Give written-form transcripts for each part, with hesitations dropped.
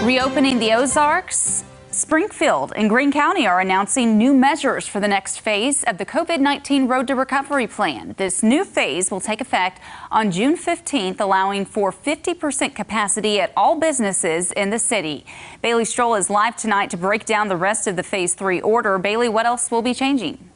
Reopening the Ozarks, Springfield and Greene County are announcing new measures for the next phase of the COVID-19 Road to Recovery plan. This new phase will take effect on June 15th, allowing for 50% capacity at all businesses in the city. Bailey Stroll is live tonight to break down the rest of the Phase 3 order. Bailey, what else will be changing?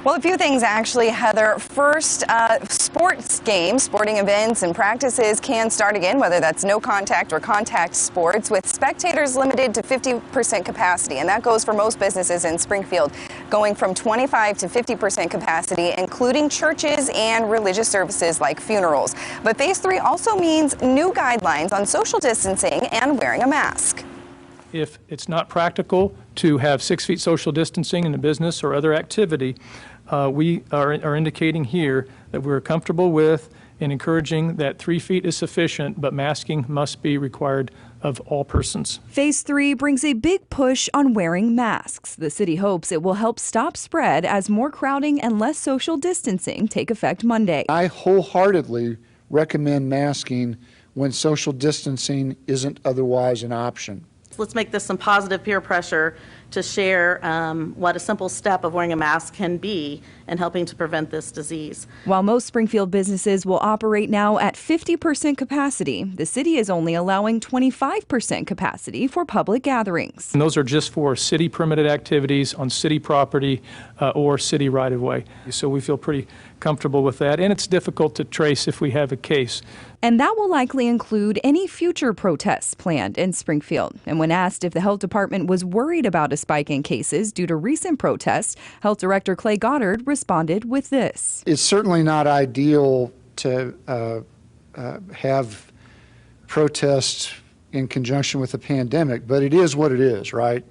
Well, a few things actually, Heather. First, sports games, sporting events and practices can start again, whether that's no contact or contact sports, with spectators limited to 50% capacity. And that goes for most businesses in Springfield, going from 25 to 50% capacity, including churches and religious services like funerals. But Phase 3 also means new guidelines on social distancing and wearing a mask. If it's not practical to have 6 feet social distancing in the business or other activity, we are indicating here that we're comfortable with and encouraging that 3 feet is sufficient, but masking must be required of all persons. Phase 3 brings a big push on wearing masks. The city hopes it will help stop spread as more crowding and less social distancing take effect Monday. I wholeheartedly recommend masking when social distancing isn't otherwise an option. Let's make this some positive peer pressure to share what a simple step of wearing a mask can be in helping to prevent this disease. While most Springfield businesses will operate now at 50% capacity, the city is only allowing 25% capacity for public gatherings. And those are just for city permitted activities on city property or city right-of-way. So we feel pretty comfortable with that, and it's difficult to trace if we have a case. And that will likely include any future protests planned in Springfield. And when asked if the health department was worried about a spike in cases due to recent protests, Health Director Clay Goddard responded with this. It's certainly not ideal to have protests in conjunction with a pandemic, but it is what it is, right?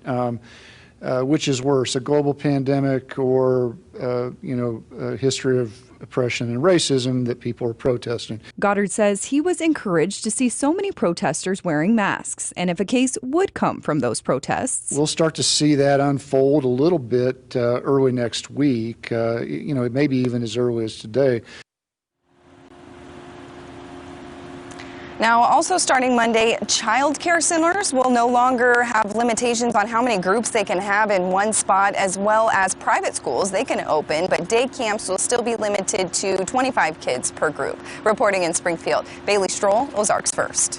Which is worse, a global pandemic or, a history of oppression and racism that people are protesting. Goddard says he was encouraged to see so many protesters wearing masks, and if a case would come from those protests, we'll start to see that unfold a little bit early next week, maybe even as early as today. Now, also starting Monday, child care centers will no longer have limitations on how many groups they can have in one spot, as well as private schools they can open, but day camps will still be limited to 25 kids per group. Reporting in Springfield, Bailey Stroll, Ozarks First.